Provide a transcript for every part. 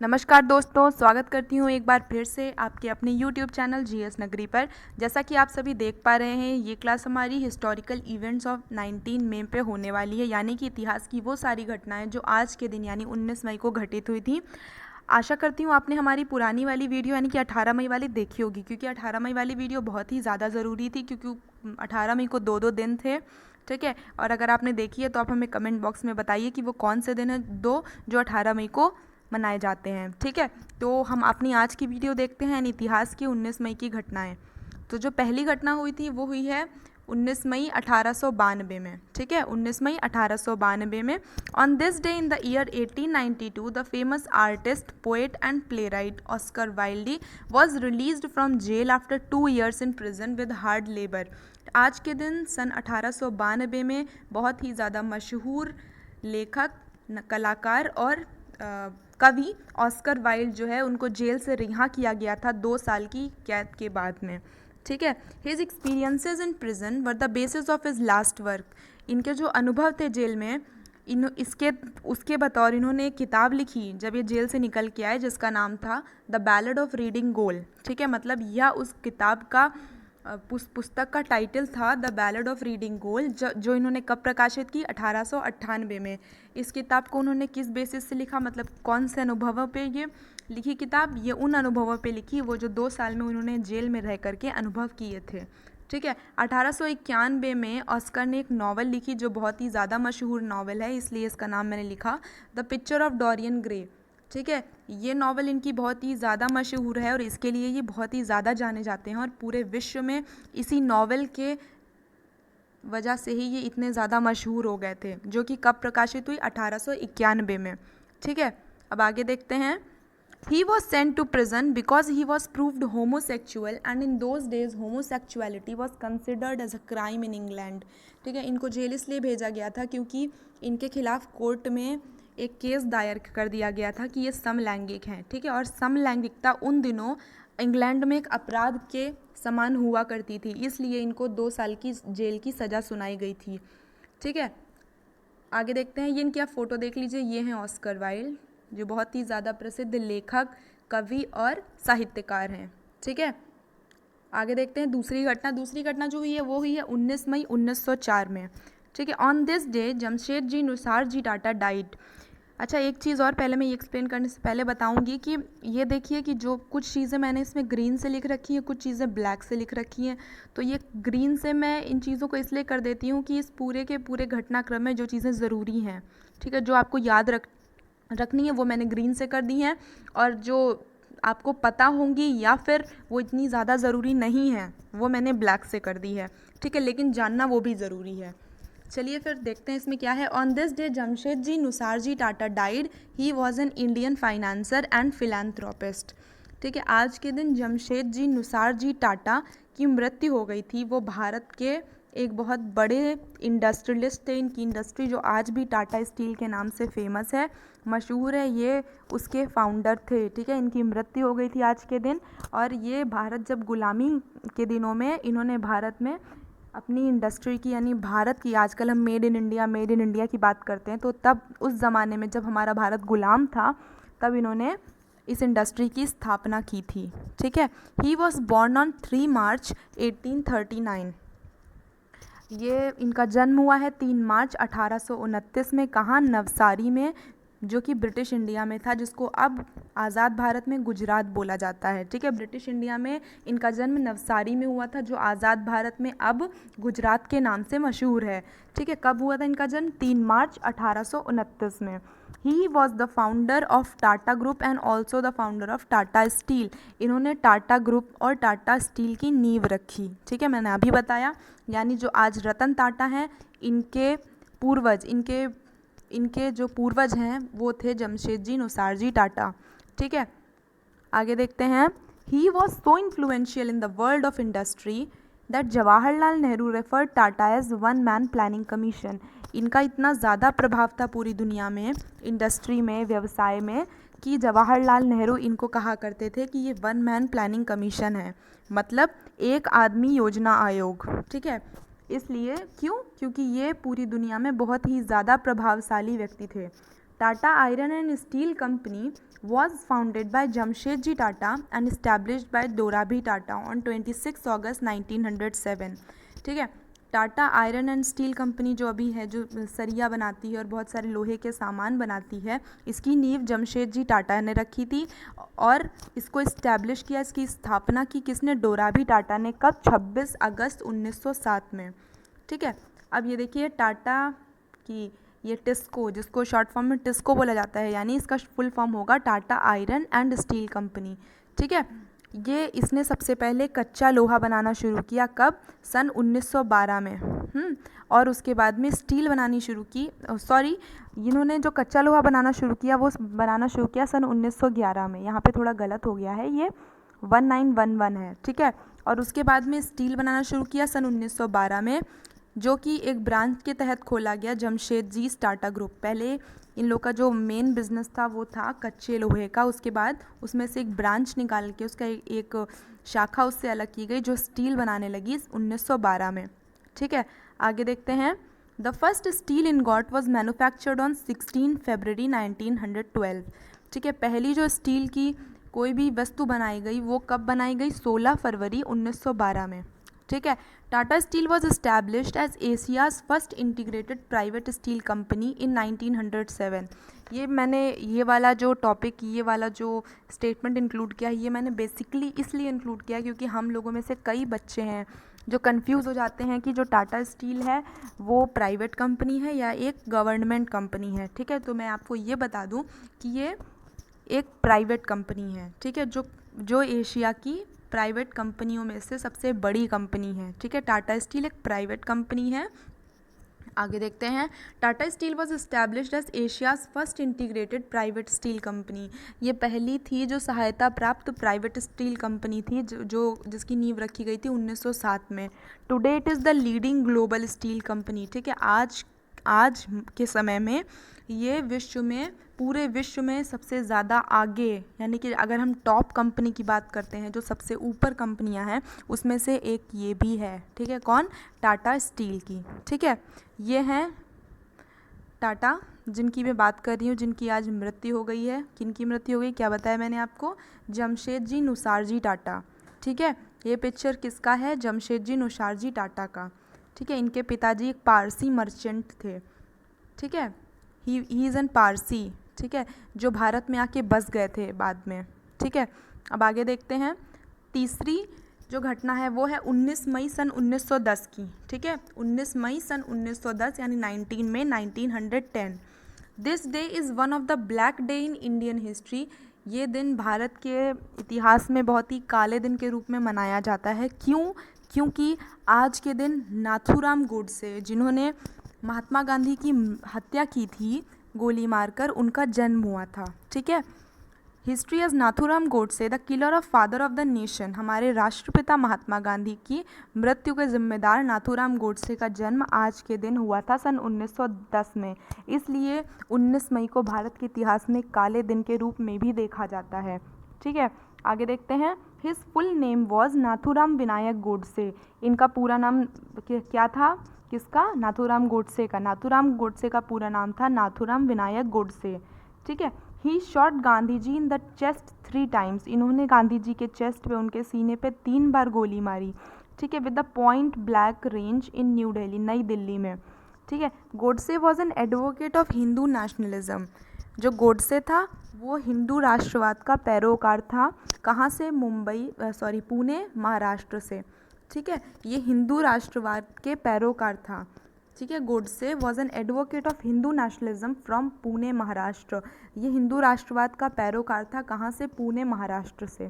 नमस्कार दोस्तों, स्वागत करती हूँ एक बार फिर से आपके अपने YouTube चैनल जीएस नगरी पर। जैसा कि आप सभी देख पा रहे हैं, ये क्लास हमारी हिस्टोरिकल इवेंट्स ऑफ 19 मई पे होने वाली है, यानी कि इतिहास की वो सारी घटनाएं जो आज के दिन यानी 19 मई को घटित हुई थी। आशा करती हूँ आपने हमारी पुरानी वाली वीडियो यानी कि 18 मई वाली देखी होगी, क्योंकि 18 मई वाली वीडियो बहुत ही ज़्यादा ज़रूरी थी, क्योंकि 18 मई को दो दिन थे। ठीक है, और अगर आपने देखी है तो आप हमें कमेंट बॉक्स में बताइए कि वो कौन से दिन है दो जो 18 मई को मनाए जाते हैं। ठीक है, तो हम अपनी आज की वीडियो देखते हैं इतिहास की 19 मई की घटनाएं। तो जो पहली घटना हुई थी वो हुई है 19 मई 1892 में। ठीक है, 19 मई 1892 में। On this day in the year 1892 the famous artist, poet and playwright Oscar Wilde was released from jail after 2 years in prison with hard labour. आज के दिन सन 1892 में बहुत ही ज़्यादा मशहूर लेखक, कलाकार और कवि ऑस्कर वाइल्ड जो है उनको जेल से रिहा किया गया था 2 साल की कैद के बाद में। ठीक है, his experiences in prison were the basis of his last work. इनके जो अनुभव थे जेल में, उसके बतौर इन्होंने एक किताब लिखी जब ये जेल से निकल के आए, जिसका नाम था द बैलेड ऑफ रीडिंग गोल। ठीक है, मतलब यह उस किताब का पुस्तक का टाइटल था द बैलेड ऑफ रीडिंग गोल, जो इन्होंने कब प्रकाशित की? 1898 में। इस किताब को उन्होंने किस बेसिस से लिखा, मतलब कौन से अनुभवों पे ये लिखी किताब? ये उन अनुभवों पे लिखी वो जो 2 साल में उन्होंने जेल में रह करके अनुभव किए थे। ठीक है, 1891 में ऑस्कर ने एक नावल लिखी जो बहुत ही ज़्यादा मशहूर नावल है, इसलिए इसका नाम मैंने लिखा the picture of Dorian Gray. ठीक है, ये नावल इनकी बहुत ही ज़्यादा मशहूर है और इसके लिए ये बहुत ही ज़्यादा जाने जाते हैं, और पूरे विश्व में इसी नावल के वजह से ही ये इतने ज़्यादा मशहूर हो गए थे, जो कि कब प्रकाशित हुई? 1891 में। ठीक है, अब आगे देखते हैं। He was sent to prison because he was proved homosexual, and in those days homosexuality was considered as a crime in England. ठीक है, इनको जेल इसलिए भेजा गया था क्योंकि इनके खिलाफ कोर्ट में एक केस दायर कर दिया गया था कि ये समलैंगिक हैं। ठीक है, और समलैंगिकता उन दिनों इंग्लैंड में एक अपराध के समान हुआ करती थी, इसलिए इनको 2 साल की जेल की सज़ा सुनाई गई थी। ठीक है, आगे देखते हैं। ये इनकी आप फ़ोटो देख लीजिए, ये हैं ऑस्कर वाइल्ड, जो बहुत ही ज़्यादा प्रसिद्ध लेखक, कवि और साहित्यकार हैं। ठीक है, आगे देखते हैं दूसरी घटना जो हुई है वो हुई है 19 मई 1904 में। ठीक है, on this day Jamshed ji Nusser ji Tata died. अच्छा, एक चीज़ और पहले मैं ये एक्सप्लेन करने से पहले बताऊंगी कि ये देखिए कि जो कुछ चीज़ें मैंने इसमें ग्रीन से लिख रखी हैं, कुछ चीज़ें ब्लैक से लिख रखी हैं। तो ये ग्रीन से मैं इन चीज़ों को इसलिए कर देती हूँ कि इस पूरे के पूरे घटनाक्रम में जो चीज़ें ज़रूरी हैं, ठीक है, जो आपको याद रखनी है, वो मैंने ग्रीन से कर दी हैं, और जो आपको पता होंगी या फिर वो इतनी ज़्यादा ज़रूरी नहीं है वो मैंने ब्लैक से कर दी है। ठीक है, लेकिन जानना वो भी ज़रूरी है। चलिए फिर देखते हैं इसमें क्या है। On this day Jamshed ji Nusser ji Tata died. He was an Indian financier and philanthropist. ठीक है, आज के दिन जमशेद जी नुसार जी टाटा की मृत्यु हो गई थी। वो भारत के एक बहुत बड़े इंडस्ट्रियलिस्ट थे। इनकी इंडस्ट्री जो आज भी टाटा स्टील के नाम से फेमस है, मशहूर है, ये उसके फाउंडर थे। ठीक है, इनकी मृत्यु हो गई थी आज के दिन, और ये भारत जब गुलामी के दिनों में इन्होंने भारत में अपनी इंडस्ट्री की, यानी भारत की, आजकल हम मेड इन इंडिया की बात करते हैं, तो तब उस ज़माने में जब हमारा भारत गुलाम था तब इन्होंने इस इंडस्ट्री की स्थापना की थी। ठीक है, ही वॉज बॉर्न ऑन 3 मार्च 1839। ये इनका जन्म हुआ है 3 मार्च 1829 में। कहाँ? नवसारी में, जो कि ब्रिटिश इंडिया में था, जिसको अब आज़ाद भारत में गुजरात बोला जाता है। ठीक है, ब्रिटिश इंडिया में इनका जन्म नवसारी में हुआ था, जो आज़ाद भारत में अब गुजरात के नाम से मशहूर है। ठीक है, कब हुआ था इनका जन्म? 3 मार्च 1829 में। He was the founder of Tata group and also the founder of Tata steel. इन्होंने टाटा ग्रुप और टाटा स्टील की नींव रखी। ठीक है, मैंने अभी बताया, यानी जो आज रतन टाटा हैं, इनके पूर्वज, इनके जो पूर्वज हैं वो थे जमशेद जी नुसार जी टाटा। ठीक है, आगे देखते हैं। He was so influential in the world of industry that Jawaharlal Nehru referred Tata as one man planning commission. इनका इतना ज़्यादा प्रभाव था पूरी दुनिया में, इंडस्ट्री में, व्यवसाय में, कि जवाहरलाल नेहरू इनको कहा करते थे कि ये वन मैन प्लानिंग कमीशन है, मतलब एक आदमी योजना आयोग। ठीक है, इसलिए क्योंकि ये पूरी दुनिया में बहुत ही ज़्यादा प्रभावशाली व्यक्ति थे। Tata iron and steel company was founded by Jamshedji Tata and established by Dorabhi Tata on 26 August 1907। ठीक है, Tata iron and steel company जो अभी है, जो सरिया बनाती है और बहुत सारे लोहे के सामान बनाती है, इसकी नींव जमशेदजी टाटा ने रखी थी और इसको इस्टेब्लिश किया, इसकी स्थापना की किसने? डोराबी टाटा ने। कब? 26 अगस्त 1907 में। ठीक है, अब ये देखिए टाटा की ये टिस्को, जिसको शॉर्ट फॉर्म में टिस्को बोला जाता है, यानी इसका फुल फॉर्म होगा Tata iron and steel company. ठीक है, ये इसने सबसे पहले कच्चा लोहा बनाना शुरू किया। कब? सन 1912 में। और उसके बाद में स्टील बनानी शुरू की। सॉरी, इन्होंने जो कच्चा लोहा बनाना शुरू किया वो बनाना शुरू किया सन 1911 में। यहाँ पे थोड़ा गलत हो गया है, ये 1911 है। ठीक है, और उसके बाद में स्टील बनाना शुरू किया सन 1912 में, जो कि एक ब्रांच के तहत खोला गया जमशेदजी टाटा ग्रुप। पहले इन लोग का जो मेन बिजनेस था वो था कच्चे लोहे का, उसके बाद उसमें से एक ब्रांच निकाल के उसका एक शाखा उससे अलग की गई जो स्टील बनाने लगी 1912 में। ठीक है, आगे देखते हैं। The first steel ingot was manufactured on 16 फरवरी 1912। ठीक है, पहली जो स्टील की कोई भी वस्तु बनाई गई वो कब बनाई गई? 16 फरवरी 1912 में। ठीक है, Tata steel was established as Asia's first integrated private steel company in 1907। ये मैंने ये वाला जो टॉपिक, ये वाला जो स्टेटमेंट इंक्लूड किया, ये मैंने बेसिकली इसलिए इंक्लूड किया क्योंकि हम लोगों में से कई बच्चे हैं जो कंफ्यूज हो जाते हैं कि जो टाटा स्टील है वो प्राइवेट कंपनी है या एक गवर्नमेंट कंपनी है। ठीक है, तो मैं आपको ये बता दूं कि ये एक प्राइवेट कंपनी है। ठीक है, जो एशिया की प्राइवेट कंपनियों में से सबसे बड़ी कंपनी है। ठीक है, टाटा स्टील एक प्राइवेट कंपनी है। आगे देखते हैं। Tata steel was established as Asia's first integrated private steel company. ये पहली थी जो सहायता प्राप्त प्राइवेट स्टील कंपनी थी जिसकी नींव रखी गई थी 1907 में। Today it is the leading global steel company. ठीक है, आज के समय में ये पूरे विश्व में सबसे ज़्यादा आगे, यानी कि अगर हम टॉप कंपनी की बात करते हैं, जो सबसे ऊपर कंपनियां हैं, उसमें से एक ये भी है। ठीक है, कौन? टाटा स्टील की। ठीक है, ये हैं टाटा जिनकी मैं बात कर रही हूँ, जिनकी आज मृत्यु हो गई है। किनकी मृत्यु हो गई? क्या बताया मैंने आपको? जमशेदजी नुसारजी टाटा। ठीक है, ये पिक्चर किसका है? जमशेदजी नुसारजी टाटा का। ठीक है, इनके पिताजी एक पारसी मर्चेंट थे। ठीक है, ही इज़ एन पारसी। ठीक है, जो भारत में आके बस गए थे बाद में। ठीक है, अब आगे देखते हैं। तीसरी जो घटना है वो है 19 मई सन 1910 की। ठीक है, 19 मई सन 1910 यानी 19 मई 1910। This day is one of the black day in Indian history. ये दिन भारत के इतिहास में बहुत ही काले दिन के रूप में मनाया जाता है। क्यों? क्योंकि आज के दिन नाथूराम गोडसे, जिन्होंने महात्मा गांधी की हत्या की थी गोली मारकर, उनका जन्म हुआ था। ठीक है, history as Nathuram Godse the killer of father of the nation. हमारे राष्ट्रपिता महात्मा गांधी की मृत्यु के जिम्मेदार नाथूराम गोडसे का जन्म आज के दिन हुआ था सन 1910 में। इसलिए 19 मई को भारत के इतिहास में काले दिन के रूप में भी देखा जाता है। ठीक है, आगे देखते हैं। His full name was Nathuram Vinayak Godse. इनका पूरा नाम क्या था? किसका? नाथूराम गोडसे का। नाथूराम गोडसे का पूरा नाम था नाथूराम विनायक गोडसे। ठीक है, he shot Gandhi ji in the chest 3 times. इन्होंने गांधी जी के चेस्ट पे, उनके सीने पे 3 बार गोली मारी। ठीक है, with the point blank range in new Delhi, नई दिल्ली में। ठीक है, Godse was an advocate of Hindu nationalism. जो गोडसे था वो हिंदू राष्ट्रवाद का पैरोकार था। कहाँ से? पुणे, महाराष्ट्र से। ठीक है, ये हिंदू राष्ट्रवाद के पैरोकार था। ठीक है, Godse was an advocate of Hindu nationalism from Pune, Maharashtra. ये हिंदू राष्ट्रवाद का पैरोकार था। कहाँ से? पुणे, महाराष्ट्र से।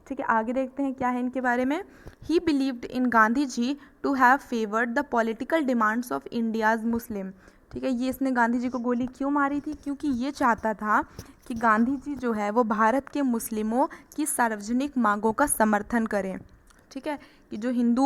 ठीक है, आगे देखते हैं क्या है इनके बारे में। He believed in Gandhi ji to have favoured the political demands of India's Muslim. ठीक है, ये इसने गांधी जी को गोली क्यों मारी थी? क्योंकि ये चाहता था कि गांधी जी जो है वो भारत के मुस्लिमों की सार्वजनिक मांगों का समर्थन करें। ठीक है, कि जो हिंदू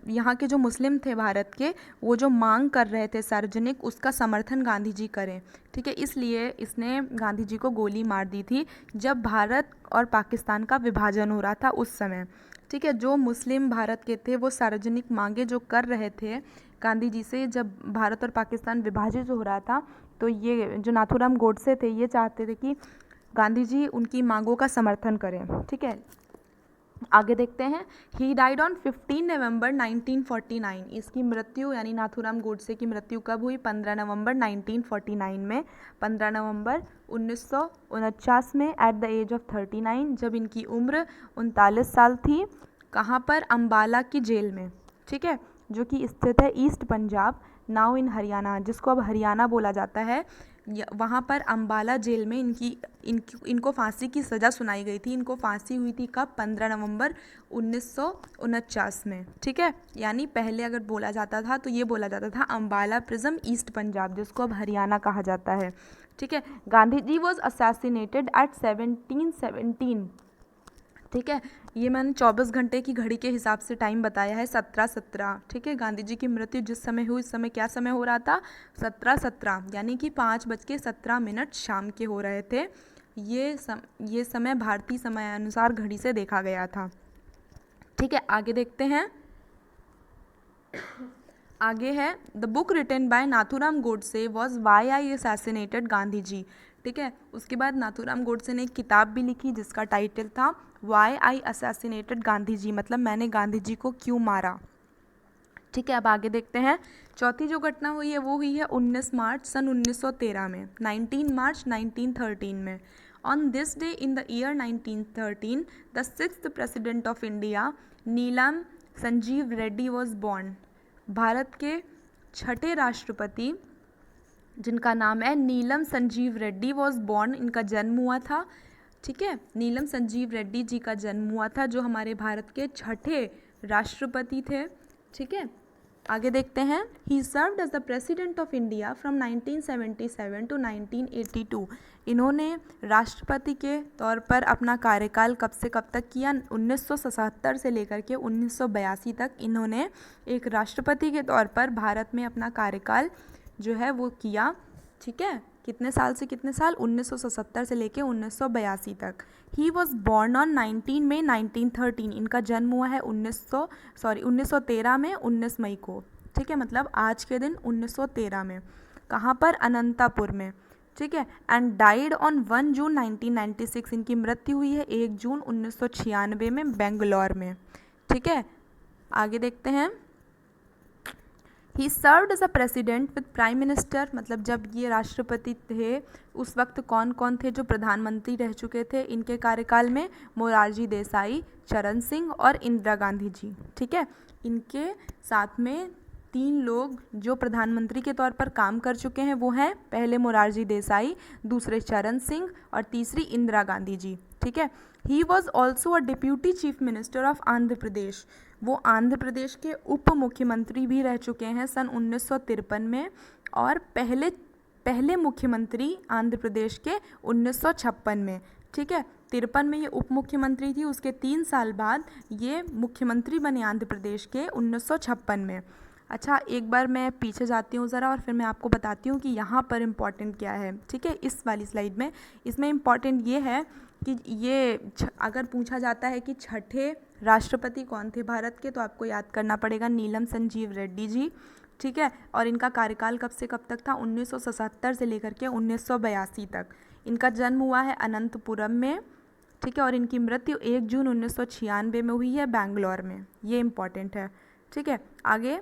यहाँ के जो मुस्लिम थे भारत के, वो जो मांग कर रहे थे सार्वजनिक, उसका समर्थन गांधी जी करें। ठीक है, इसलिए इसने गांधी जी को गोली मार दी थी जब भारत और पाकिस्तान का विभाजन हो रहा था उस समय। ठीक है, जो मुस्लिम भारत के थे वो सार्वजनिक मांगे जो कर रहे थे गांधी जी से, जब भारत और पाकिस्तान विभाजित हो रहा था, तो ये जो नाथूराम गोडसे थे ये चाहते थे कि गांधी जी उनकी मांगों का समर्थन करें। ठीक है, आगे देखते हैं। ही डाइड ऑन 15 नवंबर 1949। इसकी मृत्यु यानी नाथूराम गोडसे की मृत्यु कब हुई? 15 नवंबर 1949 में, 15 नवंबर 1949 में एट द एज ऑफ 39, जब इनकी उम्र 39 साल थी। कहाँ पर? अम्बाला की जेल में। ठीक है, जो कि स्थित है east Punjab, now in Haryana, जिसको अब हरियाणा बोला जाता है। वहाँ पर अम्बाला जेल में इनको फांसी की सज़ा सुनाई गई थी। इनको फांसी हुई थी कब? 15 नवंबर 1949 में। ठीक है, यानी पहले अगर बोला जाता था तो ये बोला जाता था अम्बाला प्रिजन, ईस्ट पंजाब, जिसको अब हरियाणा कहा जाता है। ठीक है, Gandhi ji was assassinated eight 1717। ठीक है, ये मैंने 24 घंटे की घड़ी के हिसाब से टाइम बताया है, 17:17। ठीक है, गांधी जी की मृत्यु जिस समय हुई, इस समय क्या समय हो रहा था? 17:17, यानी कि 5:17 शाम के हो रहे थे। ये समय भारतीय समयानुसार घड़ी से देखा गया था। ठीक है, आगे देखते हैं। आगे है the book written by Nathuram Godse was why I assassinated Gandhi ji. ठीक है, उसके बाद नाथूराम गोडसे ने एक किताब भी लिखी जिसका टाइटल था वाई आई असैसिनेटेड गांधी जी, मतलब मैंने गांधी जी को क्यों मारा। ठीक है, अब आगे देखते हैं। चौथी जो घटना हुई है वो हुई है 19 मार्च सन 1913 में, 19 मार्च 1913 में। On this day in the year 1913 the 6th president of India Neelam Sanjeev Reddy was born. Bharat के छठे राष्ट्रपति जिनका नाम है नीलम संजीव रेड्डी वॉज बॉर्न, इनका जन्म हुआ था। ठीक है, नीलम संजीव रेड्डी जी का जन्म हुआ था, जो हमारे भारत के छठे राष्ट्रपति थे। ठीक है, आगे देखते हैं। He served as the president of India from 1977 to 1982। इन्होंने राष्ट्रपति के तौर पर अपना कार्यकाल कब से कब तक किया? 1977 से लेकर के 1982 तक इन्होंने एक राष्ट्रपति के तौर पर भारत में अपना कार्यकाल जो है वो किया। ठीक है, कितने साल से कितने साल? 1977 से लेके 1982 तक। ही वॉज बॉर्न ऑन 19 मई 1913। इनका जन्म हुआ है 1913 में, 19 मई को। ठीक है, मतलब आज के दिन 1913 में। कहाँ पर? अनंतापुर में। ठीक है, एंड डाइड ऑन 1 जून 1996। इनकी मृत्यु हुई है 1 जून 1996 में, बेंगलोर में। ठीक है, आगे देखते हैं। He served as a president with prime minister, मतलब जब ये राष्ट्रपति थे उस वक्त कौन कौन थे जो प्रधानमंत्री रह चुके थे इनके कार्यकाल में? मोरारजी देसाई, चरण सिंह और इंदिरा गांधी जी। ठीक है, इनके साथ में 3 लोग जो प्रधानमंत्री के तौर पर काम कर चुके हैं वो हैं पहले मोरारजी देसाई, दूसरे चरण सिंह और तीसरी इंदिरा गांधी जी। ठीक है, he was also a deputy chief minister of Andhra Pradesh. वो आंध्र प्रदेश के उप मुख्यमंत्री भी रह चुके हैं सन 1953 में, और पहले मुख्यमंत्री आंध्र प्रदेश के 1956 में। ठीक है, 53 में ये उप मुख्यमंत्री थी, उसके 3 साल बाद ये मुख्यमंत्री बने आंध्र प्रदेश के 1956 में। अच्छा, एक बार मैं पीछे जाती हूँ ज़रा और फिर मैं आपको बताती हूँ कि यहाँ पर इम्पॉर्टेंट क्या है। ठीक है, इस वाली स्लाइड में इसमें इम्पॉर्टेंट ये है कि ये अगर पूछा जाता है कि छठे राष्ट्रपति कौन थे भारत के, तो आपको याद करना पड़ेगा नीलम संजीव रेड्डी जी। ठीक है, और इनका कार्यकाल कब से कब तक था? 1977 से लेकर के 1982 तक। इनका जन्म हुआ है अनंतपुरम में। ठीक है, और इनकी मृत्यु 1 जून 1996 में हुई है, बेंगलोर में। ये इम्पॉर्टेंट है। ठीक है, आगे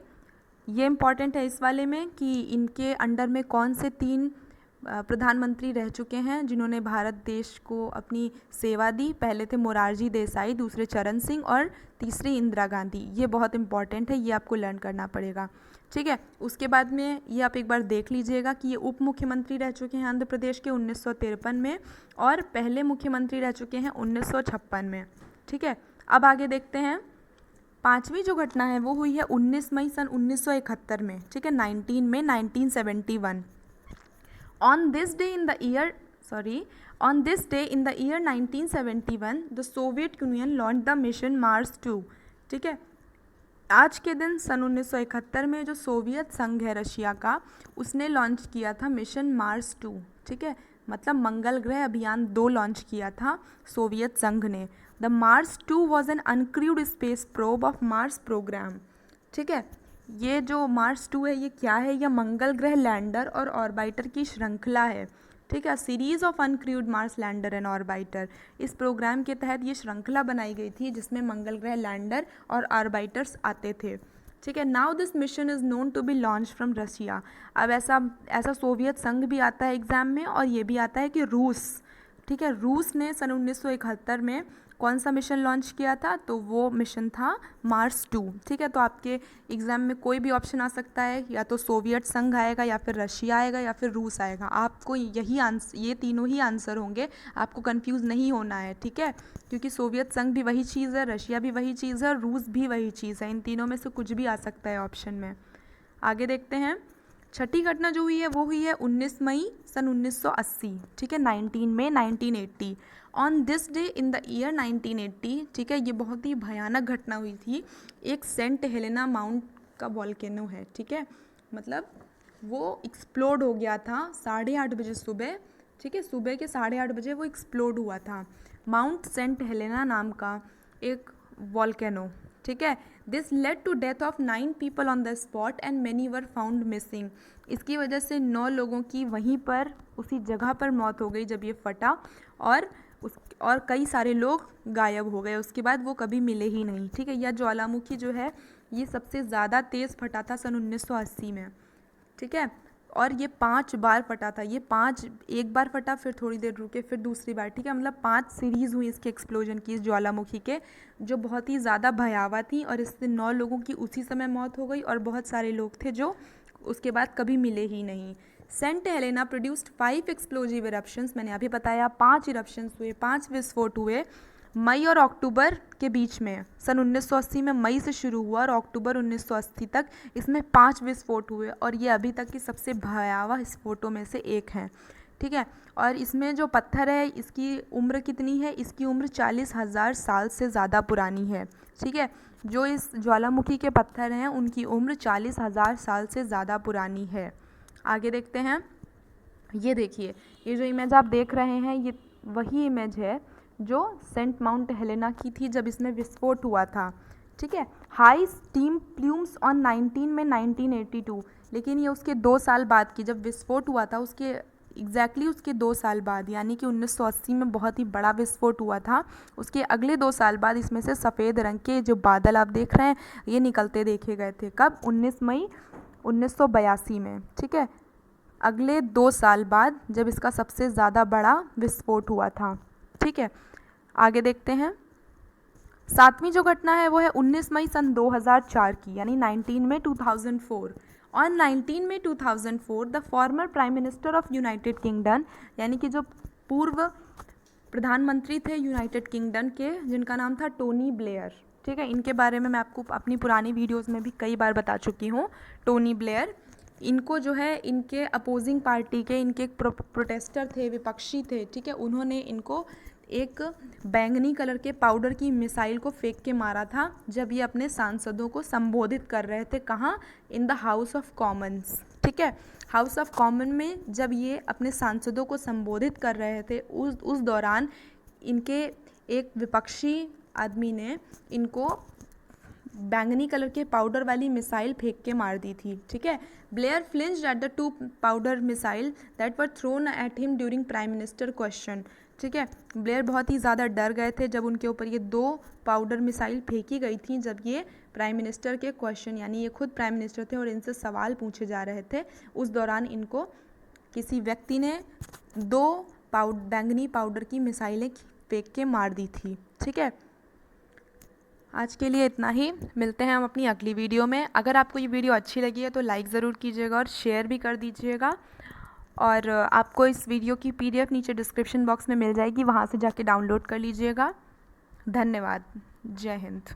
ये इम्पॉर्टेंट है इस वाले में कि इनके अंडर में कौन से 3 प्रधानमंत्री रह चुके हैं जिन्होंने भारत देश को अपनी सेवा दी। पहले थे मोरारजी देसाई, दूसरे चरण सिंह और तीसरी इंदिरा गांधी। ये बहुत इंपॉर्टेंट है, ये आपको लर्न करना पड़ेगा। ठीक है, उसके बाद में ये आप एक बार देख लीजिएगा कि ये उप मुख्यमंत्री रह चुके हैं आंध्र प्रदेश के 1953 में, और पहले मुख्यमंत्री रह चुके हैं 1956 में। ठीक है, अब आगे देखते हैं। 5वीं जो घटना है वो हुई है 19 मई सन 1971 में। ठीक है, 19 में 1971। On this day in the year 1971, the Soviet Union launched the mission Mars 2। ठीक है, आज के दिन सन 1971 में जो सोवियत संघ है रशिया का, उसने लॉन्च किया था मिशन मार्स 2। ठीक है, मतलब मंगल ग्रह अभियान 2 लॉन्च किया था सोवियत संघ ने। The Mars 2 was an uncrewed space probe of Mars program. ठीक है, ये जो मार्स 2 है ये क्या है? यह मंगल ग्रह लैंडर और ऑर्बिटर की श्रृंखला है। ठीक है, series of uncrewed Mars lander and orbiter. इस प्रोग्राम के तहत ये श्रृंखला बनाई गई थी जिसमें मंगल ग्रह लैंडर और ऑर्बिटर्स आते थे। ठीक है, now this mission is known to be launch from Russia. अब ऐसा सोवियत संघ भी आता है एग्ज़ाम में, और ये भी आता है कि रूस, ठीक है, रूस ने सन 1971 में कौन सा मिशन लॉन्च किया था, तो वो मिशन था मार्स 2। ठीक है, तो आपके एग्ज़ाम में कोई भी ऑप्शन आ सकता है, या तो सोवियत संघ आएगा, या फिर रशिया आएगा, या फिर रूस आएगा। आपको ये तीनों ही आंसर होंगे, आपको कंफ्यूज नहीं होना है। ठीक है, क्योंकि सोवियत संघ भी वही चीज़ है, रशिया भी वही चीज़ है, और रूस भी वही चीज़ है। इन तीनों में से कुछ भी आ सकता है ऑप्शन में। आगे देखते हैं। छठी घटना जो हुई है वो हुई है 19 मई सन 1980। ठीक है, 19 मई 1980। On this day in the year 1980, ठीक है, ये बहुत ही भयानक घटना हुई थी। एक सेंट हेलेना माउंट का वॉल्केनो है, ठीक है, मतलब वो एक्सप्लोड हो गया था 8:30 बजे सुबह। ठीक है, सुबह के 8:30 बजे वो एक्सप्लोड हुआ था, माउंट सेंट हेलेना नाम का एक वॉल्केनो। ठीक है, this led to death of 9 people on the spot and many were found missing. इसकी वजह से 9 लोगों की वहीं पर उसी जगह पर मौत हो गई जब ये फटा, और कई सारे लोग गायब हो गए। उसके बाद वो कभी मिले ही नहीं। ठीक है, यह ज्वालामुखी जो है ये सबसे ज़्यादा तेज़ फटा था सन 1980 में। ठीक है, और ये 5 बार फटा था। एक बार फटा, फिर थोड़ी देर रुके, फिर दूसरी बार। ठीक है, मतलब 5 सीरीज़ हुई इसके एक्सप्लोजन की, इस ज्वालामुखी के, जो बहुत ही ज़्यादा भयावह थी, और इससे 9 लोगों की उसी समय मौत हो गई, और बहुत सारे लोग थे जो उसके बाद कभी मिले ही नहीं। Saint Helena produced 5 explosive eruptions. मैंने अभी बताया 5 इरप्शंस हुए, 5 विस्फोट हुए मई और अक्टूबर के बीच में। सन 1980 में मई से शुरू हुआ और अक्टूबर 1980 तक इसमें 5 विस्फोट हुए, और ये अभी तक की सबसे भयावह विस्फोटों में से एक है। ठीक है, और इसमें जो पत्थर है इसकी उम्र कितनी है, इसकी उम्र 40,000 साल से ज़्यादा पुरानी है। ठीक है, जो इस ज्वालामुखी के पत्थर हैं उनकी उम्र 40,000 साल से ज़्यादा पुरानी है। आगे देखते हैं। ये देखिए, ये जो इमेज आप देख रहे हैं ये वही इमेज है जो सेंट माउंट हेलेना की थी जब इसमें विस्फोट हुआ था। ठीक है, हाई स्टीम प्लूम्स ऑन 19 में 1982, लेकिन ये उसके 2 साल बाद की, जब विस्फोट हुआ था उसके एग्जैक्टली उसके 2 साल बाद, यानी कि 1980 में बहुत ही बड़ा विस्फोट हुआ था। उसके अगले 2 साल बाद इसमें से सफ़ेद रंग के जो बादल आप देख रहे हैं ये निकलते देखे गए थे। कब? 19 मई 1982 में। ठीक है, अगले 2 साल बाद जब इसका सबसे ज़्यादा बड़ा विस्फोट हुआ था। ठीक है, आगे देखते हैं। 7वीं जो घटना है वो है 19 मई सन 2004 की, यानी 19 मई 2004। On 19 May 2004 the former prime minister of United Kingdom, यानी कि जो पूर्व प्रधानमंत्री थे यूनाइटेड किंगडम के, जिनका नाम था टोनी ब्लेयर। ठीक है, इनके बारे में मैं आपको अपनी पुरानी वीडियोस में भी कई बार बता चुकी हूँ। टोनी ब्लेयर, इनको जो है इनके अपोजिंग पार्टी के, इनके प्रोटेस्टर थे, विपक्षी थे। ठीक है, उन्होंने इनको एक बैंगनी कलर के पाउडर की मिसाइल को फेंक के मारा था जब ये अपने सांसदों को संबोधित कर रहे थे। कहाँ? In the house of Commons. ठीक है, हाउस ऑफ कॉमन में जब ये अपने सांसदों को संबोधित कर रहे थे उस दौरान इनके एक विपक्षी आदमी ने इनको बैंगनी कलर के पाउडर वाली मिसाइल फेंक के मार दी थी। ठीक है, Blair flinched at the 2 powder missile that were thrown at him during prime minister question. ठीक है, ब्लेयर बहुत ही ज़्यादा डर गए थे जब उनके ऊपर ये 2 पाउडर मिसाइल फेंकी गई थी, जब ये प्राइम मिनिस्टर के क्वेश्चन, यानी ये खुद प्राइम मिनिस्टर थे और इनसे सवाल पूछे जा रहे थे, उस दौरान इनको किसी व्यक्ति ने 2 बैंगनी पाउडर की मिसाइलें फेंक के मार दी थी। ठीक है, आज के लिए इतना ही। मिलते हैं हम अपनी अगली वीडियो में। अगर आपको ये वीडियो अच्छी लगी है तो लाइक ज़रूर कीजिएगा और शेयर भी कर दीजिएगा, और आपको इस वीडियो की PDF नीचे डिस्क्रिप्शन बॉक्स में मिल जाएगी, वहाँ से जाके डाउनलोड कर लीजिएगा। धन्यवाद। जय हिंद।